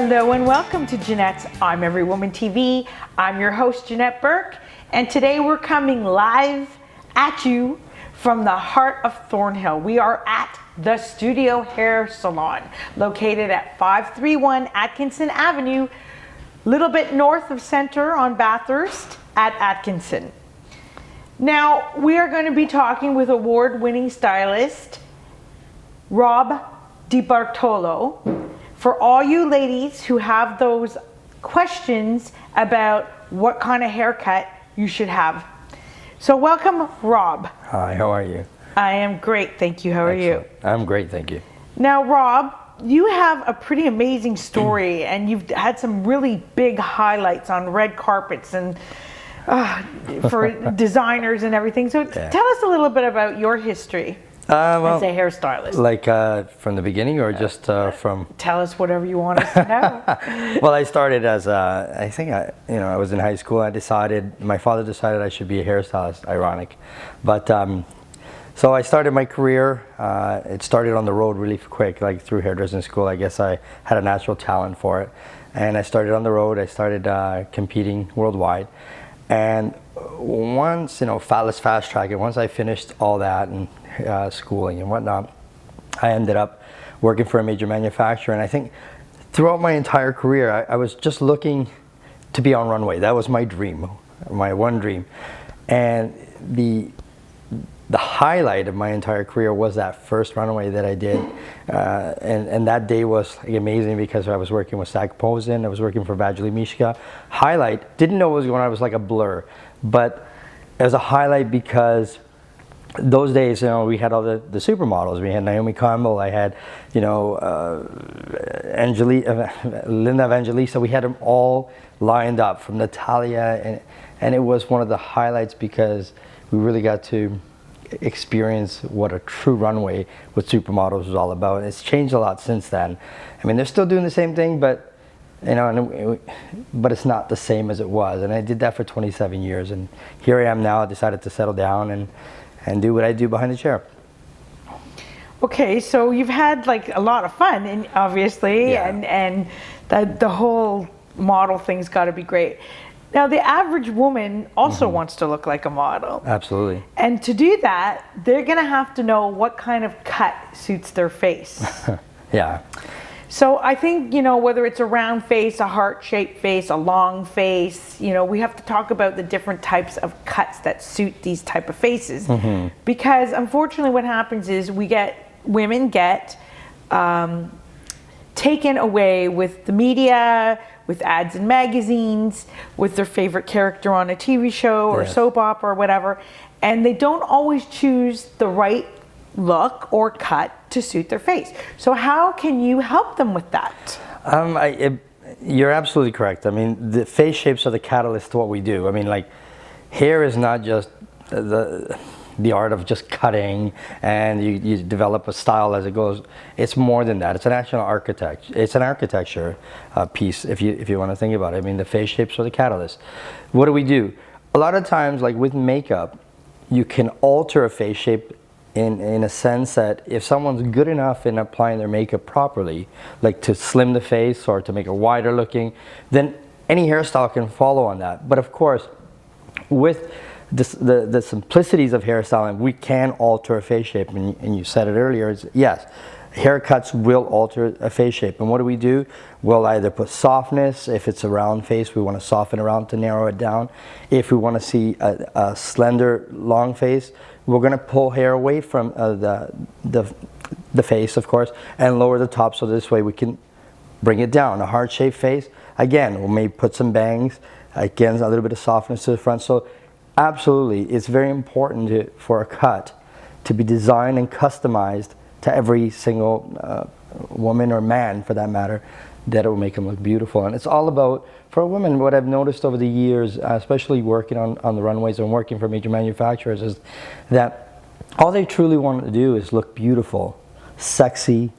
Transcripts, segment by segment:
Hello and welcome to Janette's I'm Every Woman TV. I'm your host, Janette Burke, and today we're coming live at you from the heart of Thornhill. We are at the Studio Hair Salon, located at 531 Atkinson Avenue, little bit north of Center on Bathurst at Atkinson. Now, we are going to be talking with award-winning stylist Rob DeBartolo. For all you ladies who have those questions about what kind of haircut you should have. So welcome, Rob. Hi, how are you? I am great, thank you. How are you? I'm great, thank you. Now, Rob, you have a pretty amazing story and you've had some really big highlights on red carpets and for designers and everything. So tell us a little bit about your history. As a hairstylist. Like from the beginning or just from? Tell us whatever you want us to know. Well, I started as I was in high school. My father decided I should be a hairstylist, ironic. But so I started my career. It started on the road really quick, like through hairdressing school. I guess I had a natural talent for it. And I started on the road. I started competing worldwide. And once, fast track it, once I finished all that and schooling and whatnot, I ended up working for a major manufacturer. And I think throughout my entire career, I was just looking to be on runway. That was my dream, my one dream. And the highlight of my entire career was that first runway that I did. And that day was amazing because I was working with Zach Posen, I was working for Vageli Mishka. Highlight, didn't know what was going on, it was like a blur. But it was a highlight because those days, we had all the supermodels. We had Naomi Campbell. I had, Linda Evangelista. We had them all lined up from Natalia, and it was one of the highlights because we really got to experience what a true runway with supermodels was all about. And it's changed a lot since then. I mean, they're still doing the same thing, but but it's not the same as it was. And I did that for 27 years, and here I am now. I decided to settle down and do what I do behind the chair. Okay, so you've had like a lot of fun, and obviously, and the whole model thing's got to be great. Now, the average woman also wants to look like a model. Absolutely. And to do that, they're going to have to know what kind of cut suits their face. Yeah. So I think, whether it's a round face, a heart-shaped face, a long face, we have to talk about the different types of cuts that suit these type of faces. Because unfortunately what happens is women get taken away with the media, with ads in magazines, with their favorite character on a TV show or soap opera or whatever, and they don't always choose the right look or cut to suit their face. So how can you help them with that? You're absolutely correct. I mean, the face shapes are the catalyst to what we do. I mean, like, hair is not just the art of just cutting and you develop a style as it goes. It's more than that. It's an actual architecture. It's an architecture piece if you want to think about it. I mean, the face shapes are the catalyst. What do we do? A lot of times, like with makeup, you can alter a face shape in a sense that if someone's good enough in applying their makeup properly, like to slim the face or to make it wider looking, then any hairstyle can follow on that. But of course, with the simplicities of hairstyling, we can alter a face shape, and you said it earlier, yes, haircuts will alter a face shape. And what do? We'll either put softness. If it's a round face, we want to soften around to narrow it down. If we want to see a slender, long face, we're going to pull hair away from the face, of course, and lower the top, so this way we can bring it down. A heart-shaped face, again, we may put some bangs, again, a little bit of softness to the front. So absolutely, it's very important for a cut to be designed and customized to every single woman or man, for that matter, that it will make them look beautiful. And it's all about, for women, what I've noticed over the years, especially working on the runways and working for major manufacturers, is that all they truly want to do is look beautiful, sexy,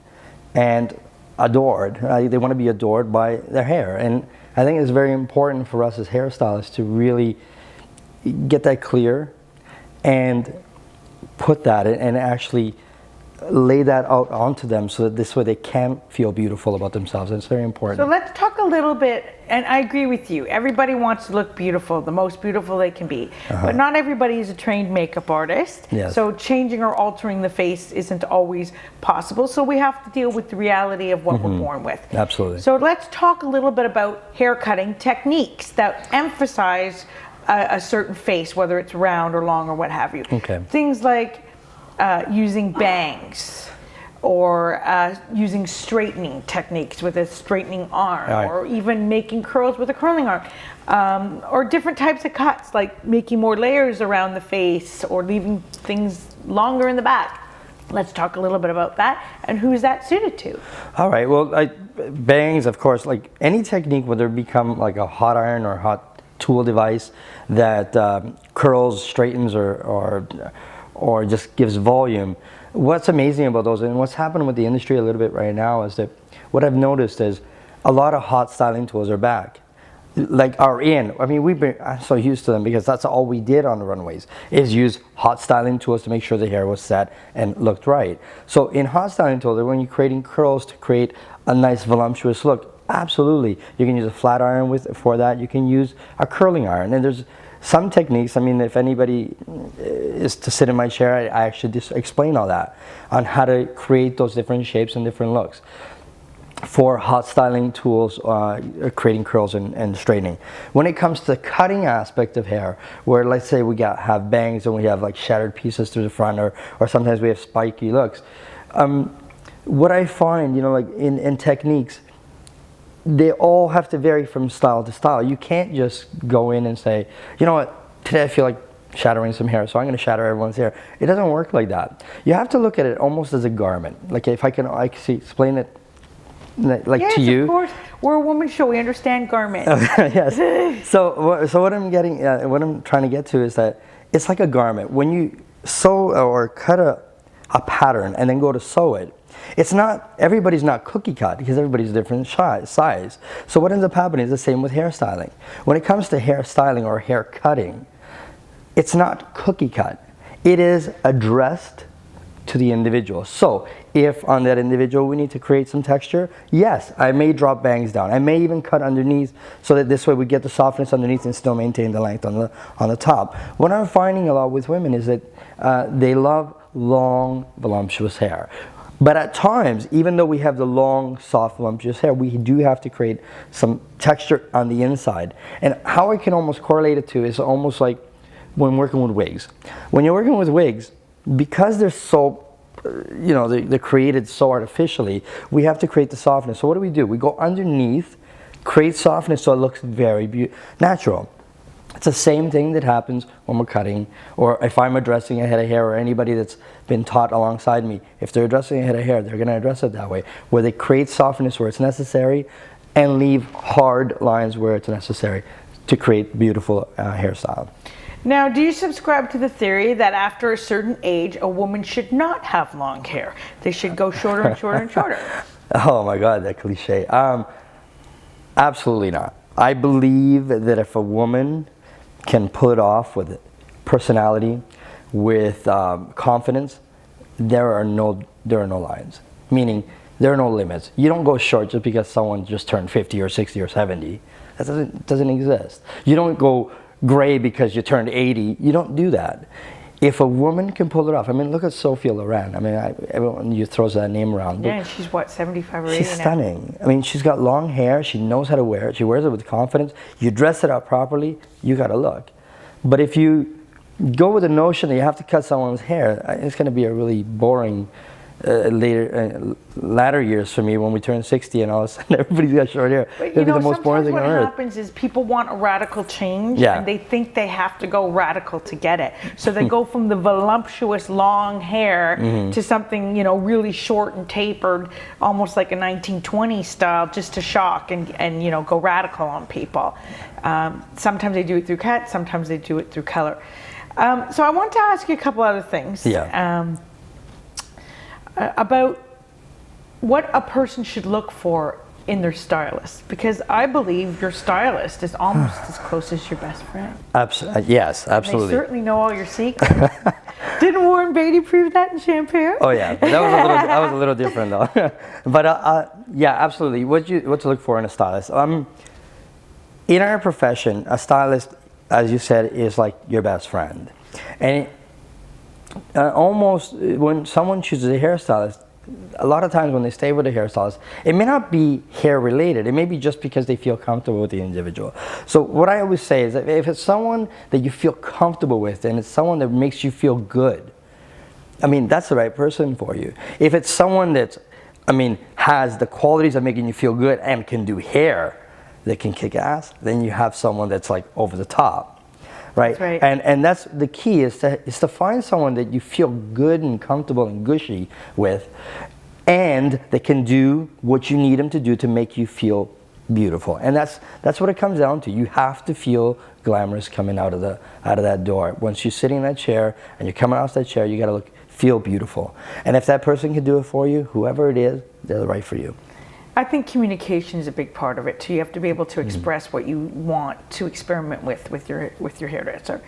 and adored. They want to be adored by their hair. And I think it's very important for us as hairstylists to really get that clear and put that and actually lay that out onto them so that this way they can feel beautiful about themselves. It's very important. So let's talk a little bit, and I agree with you. Everybody wants to look beautiful, the most beautiful they can be. But not everybody is a trained makeup artist. Yes. So changing or altering the face isn't always possible. So we have to deal with the reality of what we're born with. Absolutely. So let's talk a little bit about hair cutting techniques that emphasize a certain face, whether it's round or long or what have you. Okay. Things like using bangs, or using straightening techniques with a straightening arm, Right. or even making curls with a curling arm, or different types of cuts, like making more layers around the face or leaving things longer in the back. Let's talk a little bit about that and who's that suited to. All right. Well, bangs, of course, like any technique, whether it become like a hot iron or hot tool device that curls, straightens, or just gives volume. What's amazing about those, and what's happening with the industry a little bit right now, is that what I've noticed is a lot of hot styling tools are back. I mean, I'm so used to them because that's all we did on the runways, is use hot styling tools to make sure the hair was set and looked right. So in hot styling tools, when you're creating curls to create a nice voluptuous look, absolutely, you can use a flat iron for that. You can use a curling iron, and there's some techniques. I mean, if anybody is to sit in my chair, I actually just explain all that on how to create those different shapes and different looks for hot styling tools, creating curls and straightening. When it comes to the cutting aspect of hair, where let's say we have bangs and we have like shattered pieces through the front, or sometimes we have spiky looks, what I find, like in techniques, they all have to vary from style to style. You can't just go in and say, you know what, today I feel like shattering some hair, so I'm going to shatter everyone's hair. It doesn't work like that. You have to look at it almost as a garment. Like if I can explain it yes, to you. Of course, we're a woman's show. We understand garments. Yes. So what I'm trying to get to is that it's like a garment. When you sew or cut a pattern and then go to sew it, everybody's not cookie cut because everybody's different size. So what ends up happening is the same with hairstyling. When it comes to hairstyling or hair cutting, it's not cookie cut. It is addressed to the individual. So if on that individual we need to create some texture, yes, I may drop bangs down. I may even cut underneath so that this way we get the softness underneath and still maintain the length on the top. What I'm finding a lot with women is that they love long, voluptuous hair. But at times, even though we have the long, soft, voluptuous hair, we do have to create some texture on the inside. And how I can almost correlate it to is almost like when working with wigs. When you're working with wigs, because they're so, they're created so artificially, we have to create the softness. So what do? We go underneath, create softness so it looks very natural. It's the same thing that happens when we're cutting, or if I'm addressing a head of hair, or anybody that's been taught alongside me, if they're addressing a head of hair, they're going to address it that way, where they create softness where it's necessary and leave hard lines where it's necessary to create beautiful hairstyle. Now, do you subscribe to the theory that after a certain age, a woman should not have long hair? They should go shorter and shorter and shorter. Oh my God, that cliche. Absolutely not. I believe that if a woman can pull it off with personality, with confidence, there are no lines. Meaning, there are no limits. You don't go short just because someone just turned 50 or 60 or 70. That doesn't exist. You don't go gray because you turned 80. You don't do that. If a woman can pull it off, I mean, look at Sophia Loren. I mean, everyone throws that name around. Yeah, and she's what, 75 or 80 She's stunning. I mean, she's got long hair. She knows how to wear it. She wears it with confidence. You dress it up properly, you got to look. But if you go with the notion that you have to cut someone's hair, it's going to be a really boring latter years for me when we turn 60 and all of a sudden everybody's got short hair. But It'll be the most boring thing on earth. What happens is people want a radical change, Yeah. and they think they have to go radical to get it. So they go from the voluptuous long hair to something, really short and tapered, almost like a 1920s style, just to shock and go radical on people. Sometimes they do it through cut, sometimes they do it through color. So I want to ask you a couple other things. Yeah. About what a person should look for in their stylist? Because I believe your stylist is almost as close as your best friend. Yes, absolutely. They certainly know all your secrets. Didn't Warren Beatty prove that in Shampoo? Oh yeah, that was a little different though. But yeah, absolutely. What to look for in a stylist? In our profession, a stylist, as you said, is like your best friend, and almost when someone chooses a hairstylist, a lot of times when they stay with a hairstylist, it may not be hair related. It may be just because they feel comfortable with the individual. So what I always say is that if it's someone that you feel comfortable with and it's someone that makes you feel good, I mean, that's the right person for you. If it's someone that's, I mean, has the qualities of making you feel good and can do hair that can kick ass, then you have someone that's like over the top. Right? That's right. And that's the key is to find someone that you feel good and comfortable and gushy with, and that can do what you need them to do to make you feel beautiful. And that's what it comes down to. You have to feel glamorous coming out of that door. Once you're sitting in that chair and you're coming off that chair, you got to feel beautiful. And if that person can do it for you, whoever it is, they're right for you. I think communication is a big part of it too. You have to be able to express what you want to experiment with your hairdresser.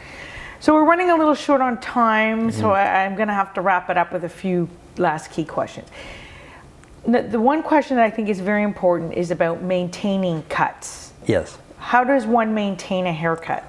So we're running a little short on time, so I'm going to have to wrap it up with a few last key questions. The one question that I think is very important is about maintaining cuts. Yes. How does one maintain a haircut?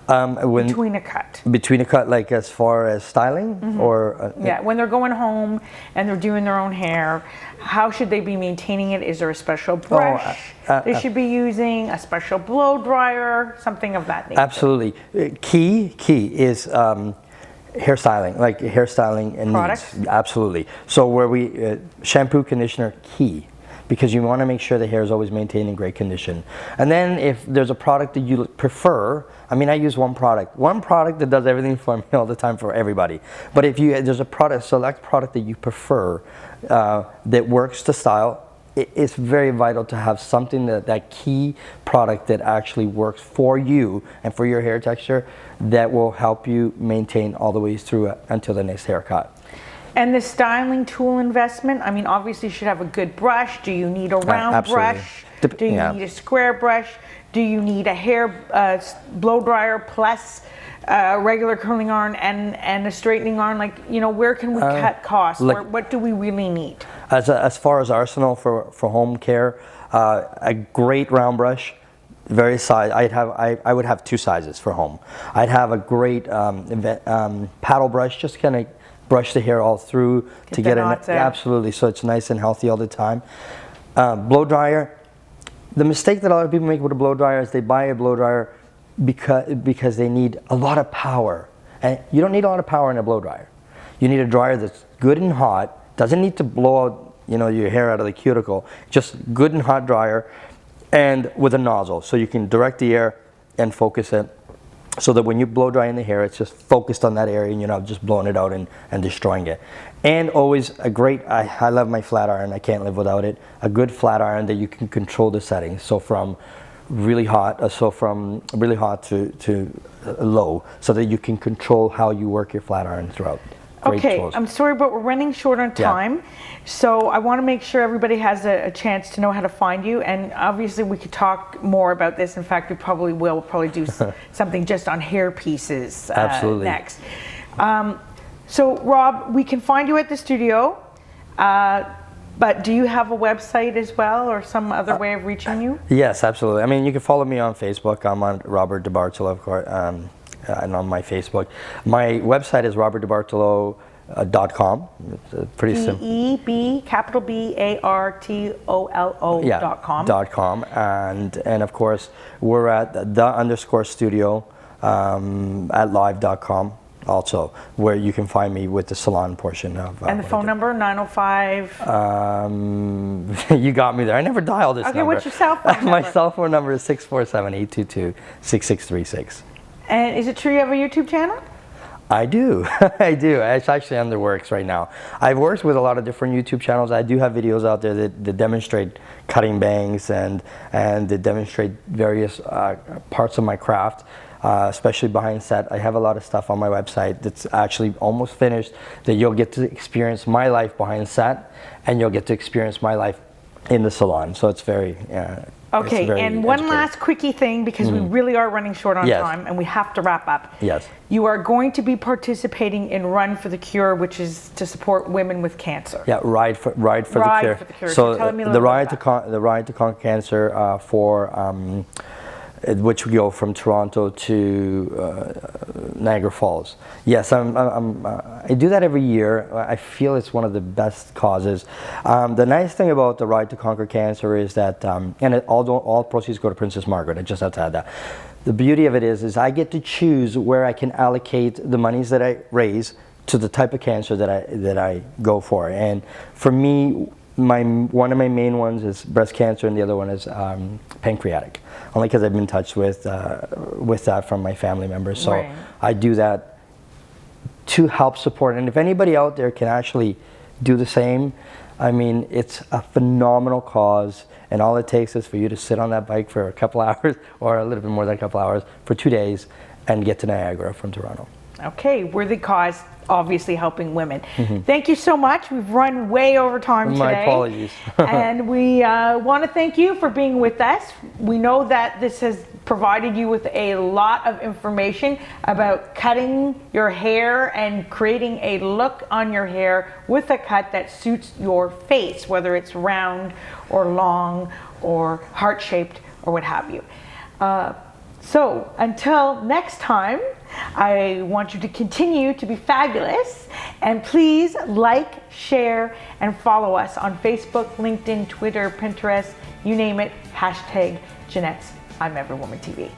Between a cut. Between a cut, like as far as styling, or yeah, when they're going home and they're doing their own hair, how should they be maintaining it? Is there a special brush they should be using? A special blow dryer? Something of that nature. Absolutely. Key is hairstyling, like hairstyling and products. Needs. Absolutely. So where we shampoo, conditioner, key. Because you want to make sure the hair is always maintained in great condition. And then if there's a product that you prefer, I mean, I use one product that does everything for me all the time for everybody. But if there's a select product that you prefer that works to style, it's very vital to have something that key product that actually works for you and for your hair texture that will help you maintain all the way through until the next haircut. And the styling tool investment, I mean, obviously you should have a good brush. Do you need a round brush? Do you need a square brush? Do you need a hair blow dryer plus a regular curling iron and a straightening iron? Like, you know, where can we cut costs? What do we really need? As far as arsenal for home care, a great round brush, very size. I would have two sizes for home. I'd have a great paddle brush, just kind of brush the hair all through to get it absolutely, so it's nice and healthy all the time. Blow dryer. The mistake that a lot of people make with a blow dryer is they buy a blow dryer because they need a lot of power, and you don't need a lot of power in a blow dryer. You need a dryer that's good and hot, doesn't need to blow out, you know, your hair out of the cuticle. Just good and hot dryer, and with a nozzle, so you can direct the air and focus it, so that when you blow dry in the hair, it's just focused on that area and you're not just blowing it out and destroying it. And always a great, I love my flat iron, I can't live without it. A good flat iron that you can control the settings. So from really hot, to low, so that you can control how you work your flat iron throughout. Okay, I'm sorry, but we're running short on time. Yeah. So I want to make sure everybody has a chance to know how to find you. And obviously we could talk more about this. In fact, we probably will. We'll probably do something just on hair pieces next. So Rob, we can find you at the studio. But do you have a website as well, or some other way of reaching you? Yes, absolutely. I mean, you can follow me on Facebook. I'm on Robert DeBartolo, of course. And on my Facebook. My website is robertdebartolo.com. It's pretty simple. .com. And of course, we're at _studio at live.com also, where you can find me with the salon portion of. And the phone number, 905? You got me there. I never dialed this number. Okay, what's your cell phone number? My cell phone number is 647-822-6636. And is it true you have a YouTube channel? I do. I do. It's actually in the works right now. I've worked with a lot of different YouTube channels. I do have videos out there that demonstrate cutting bangs and that demonstrate various parts of my craft, especially behind set. I have a lot of stuff on my website that's actually almost finished, that you'll get to experience my life behind set, and you'll get to experience my life in the salon. So it's very Okay, it's very and one educated. last quickie thing, because we really are running short on Yes. time and we have to wrap up. Yes. You are going to be participating in Run for the Cure, which is to support women with cancer. Yeah, Ride for Ride the Cure. for the Cure. So Tell me a the little Ride bit to the Ride to Conquer Cancer which we go from Toronto to Niagara Falls. Yes, I do that every year. I feel it's one of the best causes. The nice thing about the Ride to Conquer Cancer is that, although all proceeds go to Princess Margaret, I just have to add that. The beauty of it is I get to choose where I can allocate the monies that I raise to the type of cancer that I go for. And for me, one of my main ones is breast cancer, and the other one is pancreatic. Only because I've been in touch with that from my family members. So Right. I do that to help support. And if anybody out there can actually do the same, I mean, it's a phenomenal cause. And all it takes is for you to sit on that bike for a couple hours, or a little bit more than a couple hours, for 2 days, and get to Niagara from Toronto. Okay, worthy cause, obviously helping women. Thank you so much. We've run way over time today. My apologies. And we want to thank you for being with us. We know that this has provided you with a lot of information about cutting your hair and creating a look on your hair with a cut that suits your face, whether it's round or long or heart-shaped or what have you. So until next time, I want you to continue to be fabulous, and please like, share, and follow us on Facebook, LinkedIn, Twitter, Pinterest, you name it, #Janette's I'm Every Woman TV.